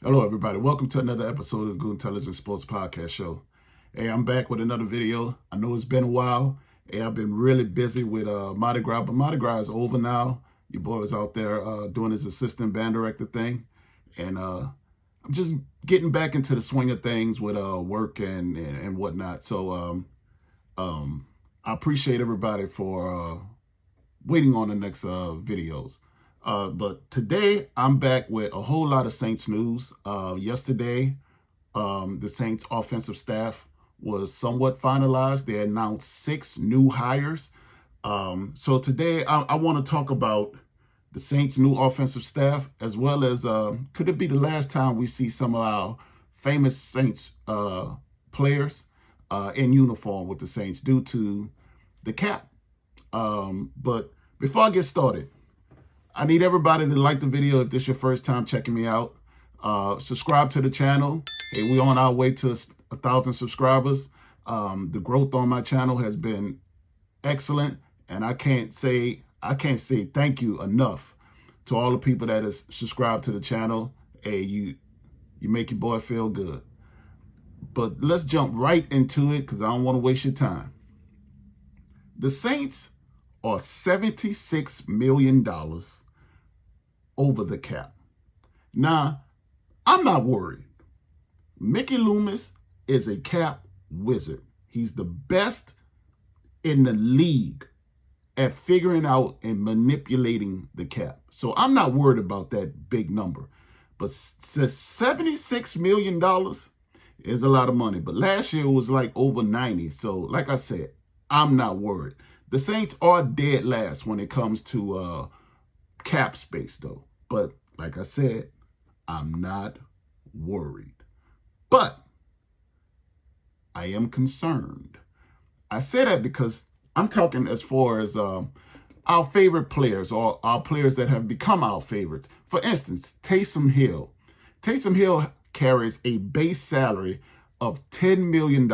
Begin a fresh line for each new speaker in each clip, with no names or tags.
Hello, everybody. Welcome to another episode of the Good Intelligence Sports Podcast Show. Hey, I'm back with another video. I know it's been a while. Hey, I've been really busy with Mardi Gras, but Mardi Gras is over now. Your boy is out there doing his assistant band director thing. And I'm just getting back into the swing of things with work and whatnot. So I appreciate everybody for waiting on the next videos. But today I'm back with a whole lot of Saints news. Yesterday, the Saints offensive staff was somewhat finalized. They announced 6 new hires. So today I want to talk about the Saints' new offensive staff, as well as could it be the last time we see some of our famous Saints players in uniform with the Saints due to the cap. But before I get started, I need everybody to like the video if this is your first time checking me out. Subscribe to the channel. Hey, we're on our way to 1,000 subscribers. The growth on my channel has been excellent, and I can't say thank you enough to all the people that has subscribed to the channel. Hey, you make your boy feel good. But let's jump right into it because I don't want to waste your time. The Saints are $76 million over the cap. Now, I'm not worried. Mickey Loomis is a cap wizard. He's the best in the league at figuring out and manipulating the cap. So I'm not worried about that big number. But $76 million is a lot of money. But last year it was like over 90. So like I said, I'm not worried. The Saints are dead last when it comes to cap space, though. But like I said, I'm not worried. But I am concerned. I say that because I'm talking as far as our favorite players or our players that have become our favorites. For instance, Taysom Hill. Taysom Hill carries a base salary of $10 million,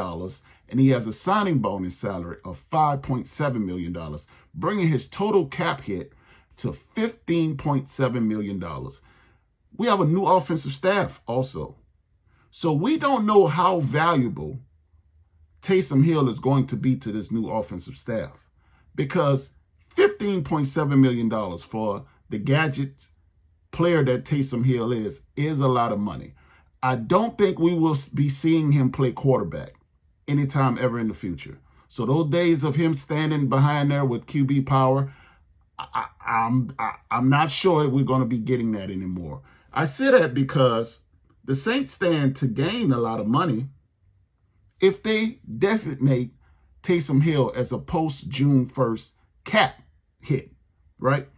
and he has a signing bonus salary of $5.7 million, bringing his total cap hit to $15.7 million. We have a new offensive staff also. So we don't know how valuable Taysom Hill is going to be to this new offensive staff, because $15.7 million for the gadget player that Taysom Hill is a lot of money. I don't think we will be seeing him play quarterback anytime ever in the future. So those days of him standing behind there with QB power, I'm not sure we're going to be getting that anymore. I say that because the Saints stand to gain a lot of money if they designate Taysom Hill as a post-June 1st cap hit, right?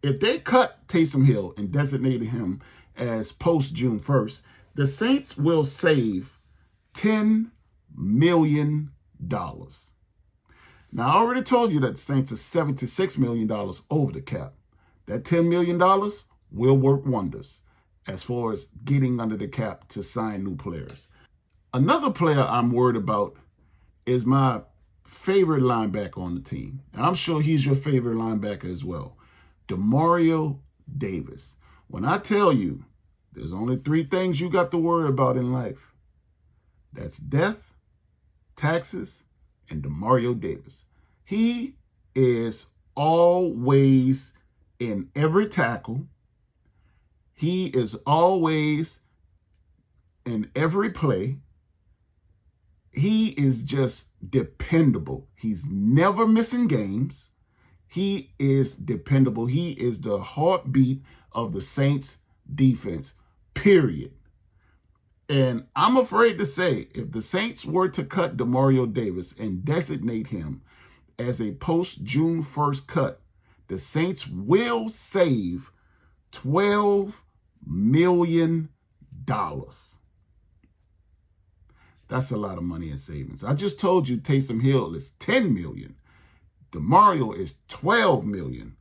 If they cut Taysom Hill and designate him as post-June 1st, the Saints will save $10 million. Now, I already told you that the Saints are $76 million over the cap. That $10 million will work wonders as far as getting under the cap to sign new players. Another player I'm worried about is my favorite linebacker on the team. And I'm sure he's your favorite linebacker as well. Demario Davis. When I tell you there's only 3 things you got to worry about in life, that's death, taxes, and Demario Davis. He is always in every tackle. He is always in every play. He is just dependable. He's never missing games. He is dependable. He is the heartbeat of the Saints defense, period. And I'm afraid to say, if the Saints were to cut Demario Davis and designate him as a post-June 1st cut, the Saints will save $12 million. That's a lot of money in savings. I just told you Taysom Hill is $10 million. Demario is $12 million.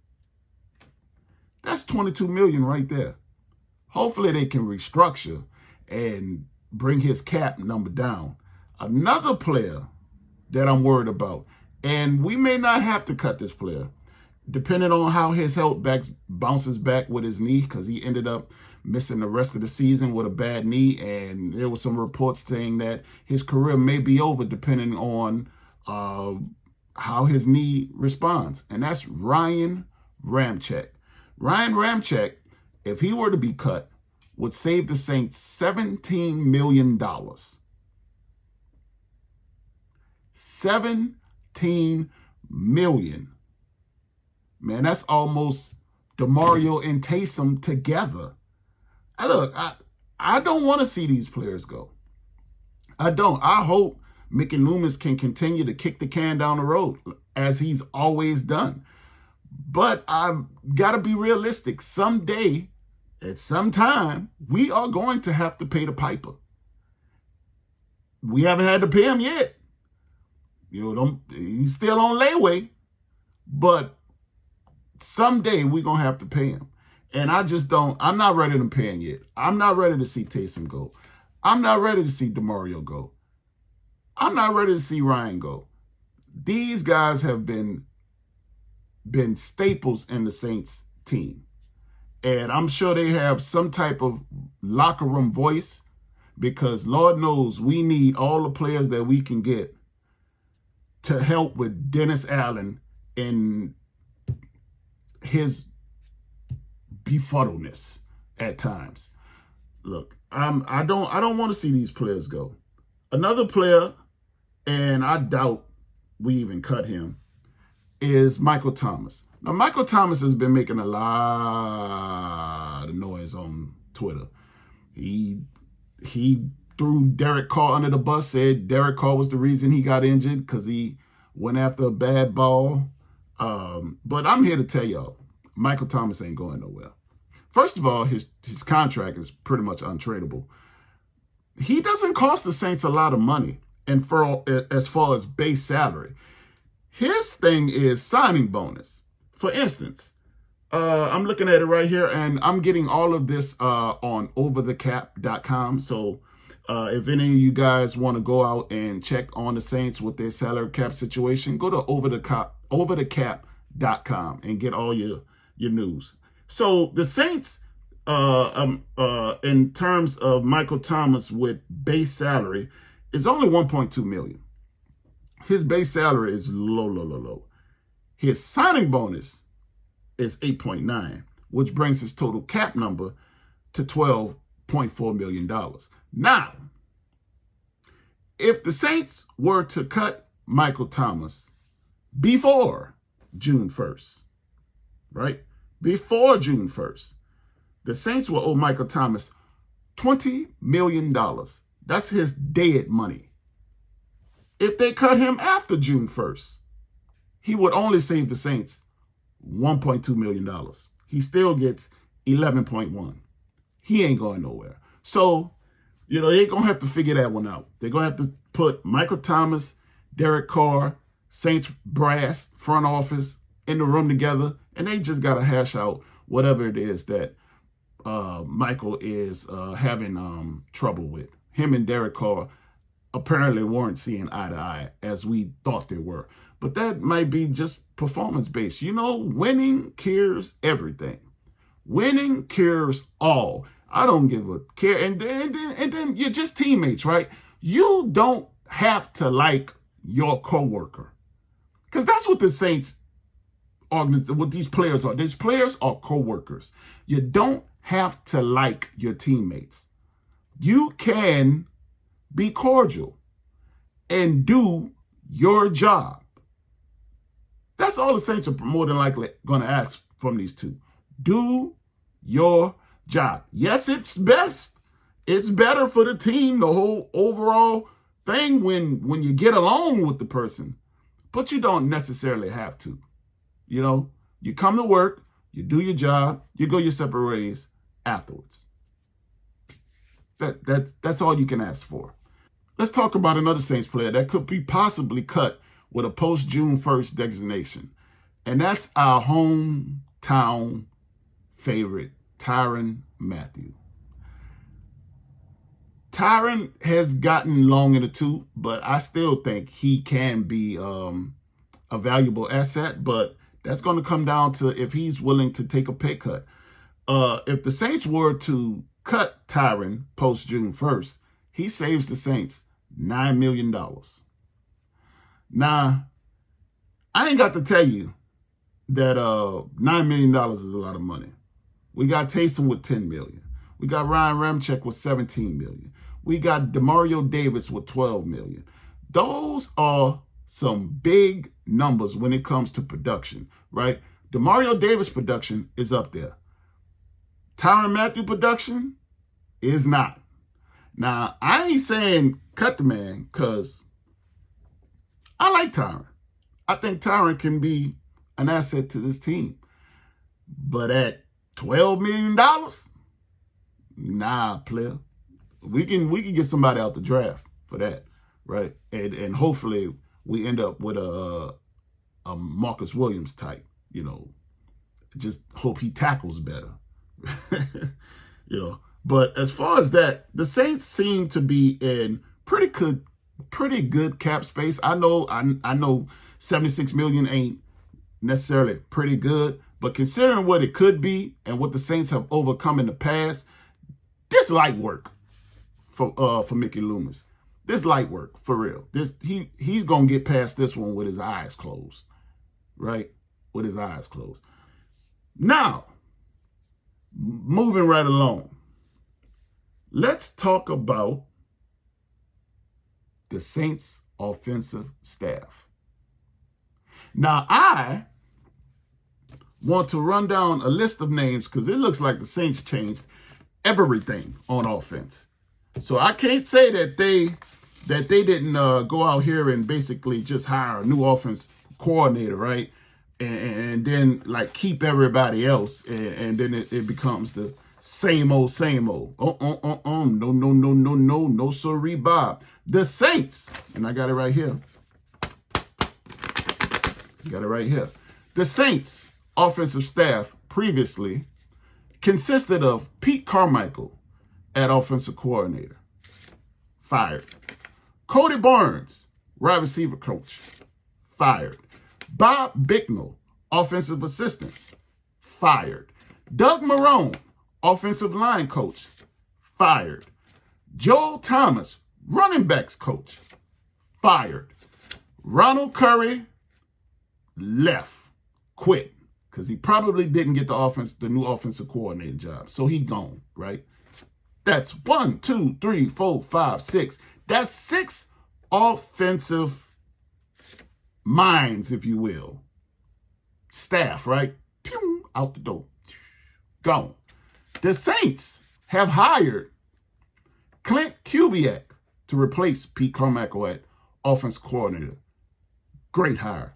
That's $22 million right there. Hopefully they can restructure and bring his cap number down. Another player that I'm worried about, and we may not have to cut this player, depending on how his health bounces back with his knee, because he ended up missing the rest of the season with a bad knee, and there were some reports saying that his career may be over depending on how his knee responds. And that's Ryan Ramczyk. Ryan Ramczyk, if he were to be cut, would save the Saints $17 million. $17 million. Man, that's almost Demario and Taysom together. I don't want to see these players go. I don't. I hope Mickey Loomis can continue to kick the can down the road as he's always done. But I've got to be realistic. Someday, at some time, we are going to have to pay the piper. We haven't had to pay him yet. He's still on layaway, but someday we're going to have to pay him. And I'm not ready to pay him yet. I'm not ready to see Taysom go. I'm not ready to see Demario go. I'm not ready to see Ryan go. These guys have been staples in the Saints team. And I'm sure they have some type of locker room voice, because Lord knows we need all the players that we can get to help with Dennis Allen in his befuddleness at times. Look, I don't want to see these players go. Another player, and I doubt we even cut him, is Michael Thomas. Now, Michael Thomas has been making a lot of noise on Twitter. He threw Derek Carr under the bus, said Derek Carr was the reason he got injured because he went after a bad ball. But I'm here to tell y'all, Michael Thomas ain't going nowhere. First of all, his contract is pretty much untradeable. He doesn't cost the Saints a lot of money, and as far as base salary. His thing is signing bonus. For instance, I'm looking at it right here, and I'm getting all of this on overthecap.com. So if any of you guys want to go out and check on the Saints with their salary cap situation, go to overthecap.com and get all your news. So the Saints, in terms of Michael Thomas with base salary, is only $1.2 million. His base salary is low. His signing bonus is $8.9, which brings his total cap number to $12.4 million. Now, if the Saints were to cut Michael Thomas before June 1st, right? Before June 1st, the Saints will owe Michael Thomas $20 million. That's his dead money. If they cut him after June 1st, he would only save the Saints $1.2 million. He still gets 11.1. He ain't going nowhere. So, they're going to have to figure that one out. They're going to have to put Michael Thomas, Derek Carr, Saints brass, front office in the room together, and they just got to hash out whatever it is that Michael is having trouble with. Him and Derek Carr apparently weren't seeing eye to eye as we thought they were. But that might be just performance-based. Winning cures everything. Winning cures all. I don't give a care. And then you're just teammates, right? You don't have to like your coworker. Because that's what the Saints are, what these players are. These players are coworkers. You don't have to like your teammates. You can be cordial and do your job. That's all the Saints are more than likely going to ask from these two. Do your job. Yes, it's best. It's better for the team, the whole overall thing when you get along with the person. But you don't necessarily have to. You come to work, you do your job, you go your separate ways afterwards. That's all you can ask for. Let's talk about another Saints player that could be possibly cut with a post-June 1st designation. And that's our hometown favorite, Tyron Matthew. Tyron has gotten long in the tooth, but I still think he can be a valuable asset. But that's going to come down to if he's willing to take a pay cut. if the Saints were to cut Tyron post June 1st, he saves the Saints $9 million. Now, I ain't got to tell you that $9 million is a lot of money. We got Taysom with $10 million. We got Ryan Ramczyk with $17 million. We got Demario Davis with $12 million. Those are some big numbers when it comes to production, right? Demario Davis production is up there. Tyron Matthew production is not. Now, I ain't saying cut the man because I like Tyron. I think Tyron can be an asset to this team. But at $12 million, nah, player. We can get somebody out the draft for that, right? And hopefully we end up with a Marcus Williams type, you know. Just hope he tackles better. You know. But as far as that, the Saints seem to be in pretty good cap space. I know 76 million ain't necessarily pretty good, but considering what it could be and what the Saints have overcome in the past, this light work for Mickey Loomis. This light work for real. He's gonna get past this one with his eyes closed, right? With his eyes closed. Now, moving right along, let's talk about the Saints offensive staff. Now, I want to run down a list of names because it looks like the Saints changed everything on offense. So I can't say that they didn't go out here and basically just hire a new offense coordinator, right? And then like keep everybody else, and then it becomes the same old. No, sorry, Bob. The Saints, and I got it right here. The Saints offensive staff previously consisted of Pete Carmichael at offensive coordinator, fired. Cody Barnes, wide receiver coach, fired. Bob Bicknell, offensive assistant, fired. Doug Marrone, offensive line coach, fired. Joel Thomas, running backs coach, fired. Ronald Curry left, quit, because he probably didn't get the new offensive coordinator job. So he gone, right? That's 1, 2, 3, 4, 5, 6. That's 6 offensive minds, if you will. Staff, right? Pew, out the door. Gone. The Saints have hired Clint Kubiak to replace Pete Carmichael at offense coordinator. Great hire.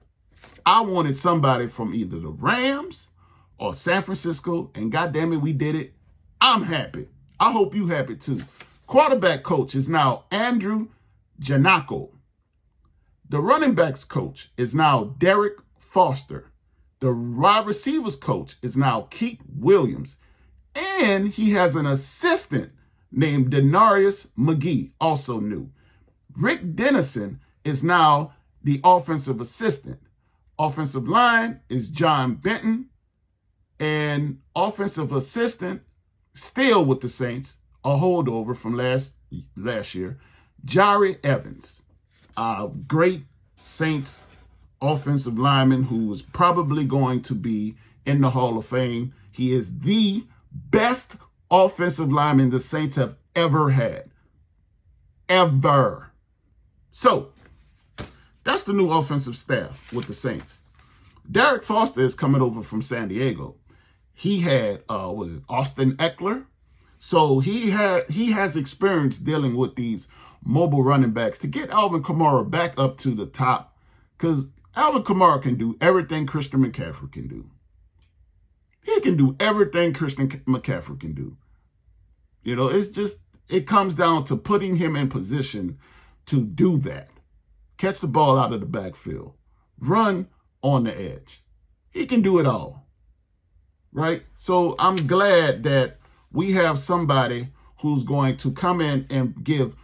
I wanted somebody from either the Rams or San Francisco, and goddamn it, we did it. I'm happy. I hope you happy too. Quarterback coach is now Andrew Janako. The running backs coach is now Derek Foster. The wide receivers coach is now Keith Williams. And he has an assistant named Denarius McGee, also new. Rick Dennison is now the offensive assistant. Offensive line is John Benton. And offensive assistant, still with the Saints, a holdover from last year, Jari Evans. Great Saints offensive lineman who is probably going to be in the Hall of Fame. He is the best offensive lineman the Saints have ever had. Ever. So, that's the new offensive staff with the Saints. Derek Foster is coming over from San Diego. He had, Austin Eckler? So he has experience dealing with these mobile running backs to get Alvin Kamara back up to the top, because Alvin Kamara can do everything Christian McCaffrey can do. He can do everything Christian McCaffrey can do. You know, it comes down to putting him in position to do that. Catch the ball out of the backfield. Run on the edge. He can do it all. Right? So I'm glad that we have somebody who's going to come in and give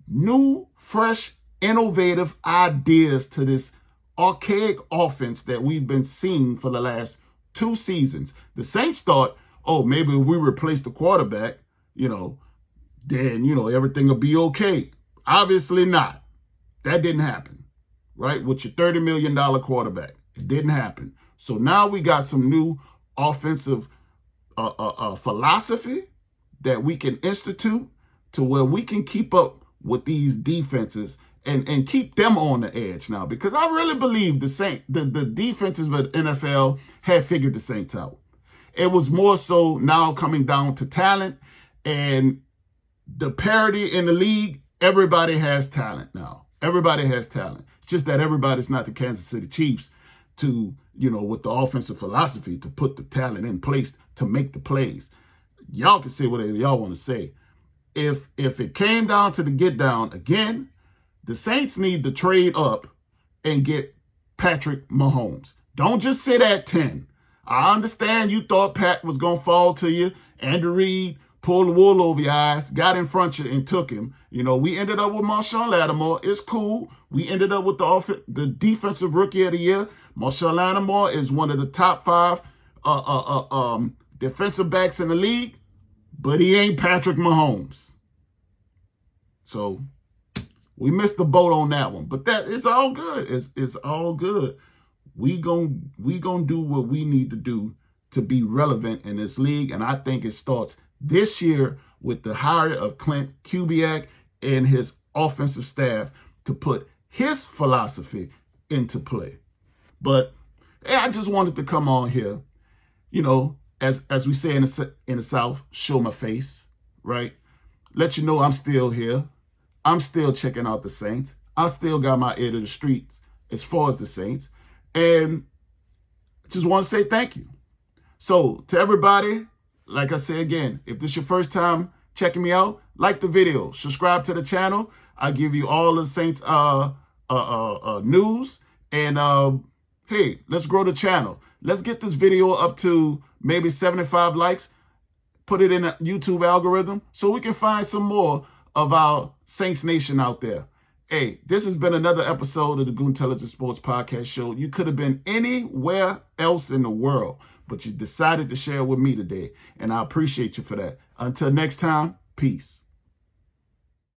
new, fresh, innovative ideas to this archaic offense that we've been seeing for the last 2 seasons. The Saints thought, oh, maybe if we replace the quarterback, then, everything will be okay. Obviously not. That didn't happen, right? With your $30 million quarterback. It didn't happen. So now we got some new offensive philosophy that we can institute to where we can keep up with these defenses and keep them on the edge now. Because I really believe the defenses of the NFL had figured the Saints out. It was more so now coming down to talent and the parity in the league. Everybody has talent now. Everybody has talent. It's just that everybody's not the Kansas City Chiefs to, with the offensive philosophy to put the talent in place to make the plays. Y'all can say whatever y'all want to say. If it came down to the get down again, the Saints need to trade up and get Patrick Mahomes. Don't just sit at 10. I understand you thought Pat was going to fall to you. Andy Reid pulled the wool over your eyes, got in front of you and took him. We ended up with Marshawn Lattimore. It's cool. We ended up with the defensive rookie of the year. Marshawn Lattimore is one of the top 5 defensive backs in the league, but he ain't Patrick Mahomes. So we missed the boat on that one, but that is all good. It's all good. We gon' do what we need to do to be relevant in this league, and I think it starts this year with the hire of Clint Kubiak and his offensive staff to put his philosophy into play. But I just wanted to come on here, as we say in the South, show my face, right? Let you know I'm still here. I'm still checking out the Saints. I still got my ear to the streets as far as the Saints. And just want to say thank you. So to everybody, like I say again, if this is your first time checking me out, like the video, subscribe to the channel. I give you all the Saints news. And hey, let's grow the channel. Let's get this video up to maybe 75 likes. Put it in a YouTube algorithm so we can find some more of our Saints Nation out there. Hey, this has been another episode of the Goon Intelligence Sports Podcast Show. You could have been anywhere else in the world, but you decided to share with me today, and I appreciate you for that. Until next time, peace.